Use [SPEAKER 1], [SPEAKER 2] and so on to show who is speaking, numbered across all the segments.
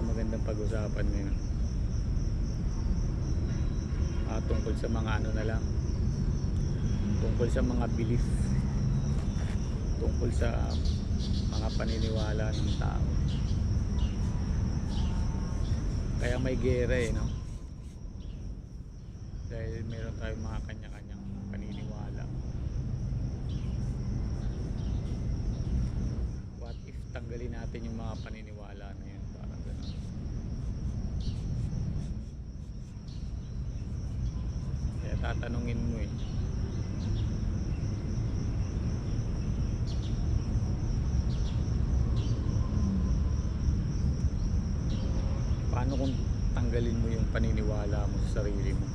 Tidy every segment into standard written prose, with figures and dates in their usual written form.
[SPEAKER 1] magandang pag-usapan ngayon tungkol sa mga ano na lang, tungkol sa mga belief, tungkol sa mga paniniwala ng tao. Kaya may gera no, dahil meron tayong mga kanya-kanyang paniniwala. What if tanggalin natin yung mga paniniwala na yun, parang gano'n. Kaya tatanungin mo paano kung tanggalin mo yung paniniwala mo sa sarili mo?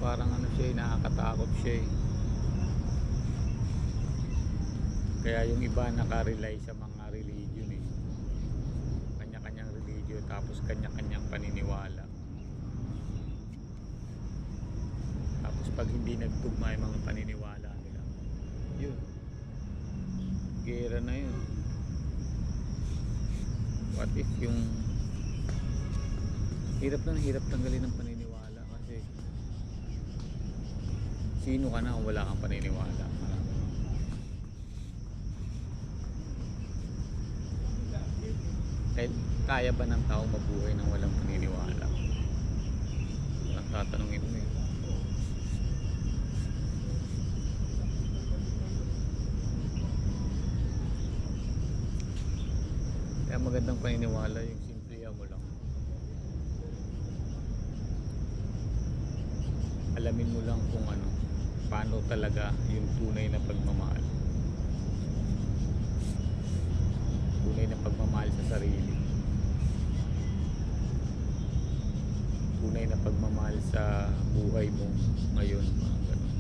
[SPEAKER 1] Parang ano siya, nakakatakot siya Kaya yung iba nakarely sa mga religion kanya-kanyang religion, tapos kanya-kanyang paniniwala. Tapos pag hindi nagtugma yung mga paniniwala nila, yun, gera na yun. What if yung hirap tanggalin ng paniniwala, kasi sino ka na kung wala kang paniniwala? Kaya ba ng tao mabuhay nang walang paniniwala? Ang tatanungin mo Kaya magandang paniniwala yung simple mo lang. Alamin mo lang kung paano talaga yung tunay na pagmamahal. Tunay na pagmamahal sa sarili. Tunay na pagmamahal sa buhay mo ngayon, mga ganun.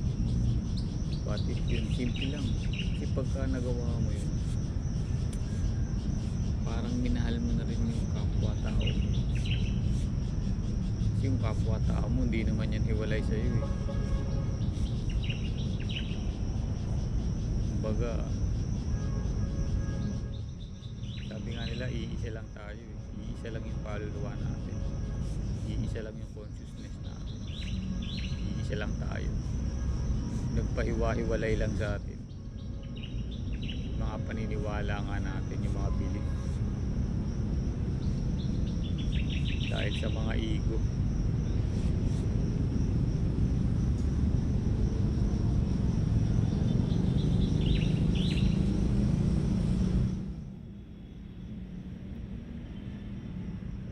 [SPEAKER 1] What if yun? Simple lang. Kasi pagka nagawa mo yun, parang minahal mo na rin yung kapwa-tao mo. Kasi yung kapwa-tao mo, hindi naman yan hiwalay sa'yo Kumbaga, sabi nga nila, iisa lang tayo Iisa lang yung kaluluwa natin. Iisa lang yung consciousness natin. Iisa lang tayo. Nagpahiwa-hiwalay lang sa atin mga paniniwala nga natin, yung mga belief, dahil sa mga ego.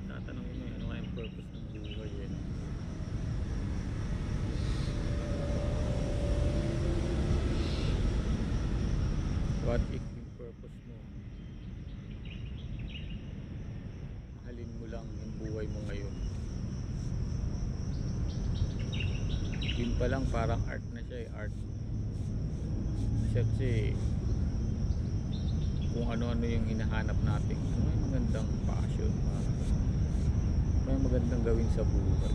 [SPEAKER 1] Tatanungin mo ano kayang purpose ng buhay What if yung purpose mo, mahalin mo lang yung buhay mo ngayon? Yun pa lang parang art na siya art. Kasi kung ano-ano yung hinahanap natin, may magandang passion, may magandang gawin sa buhay.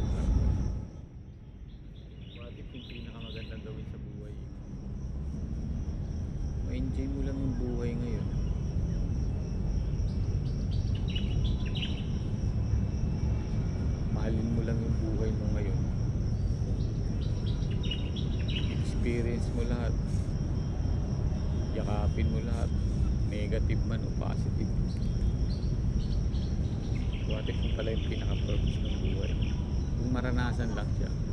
[SPEAKER 1] What if yung pinakamagandang gawin sa buhay, ma-enjoy mo lang yung buhay ngayon? Mahalin mo lang yung buhay mo ngayon. Experience mo lahat. Yakapin mo lahat, negative man o positive. What if yung pala yung pinaka-purpose ng buhay? Kung maranasan lang siya.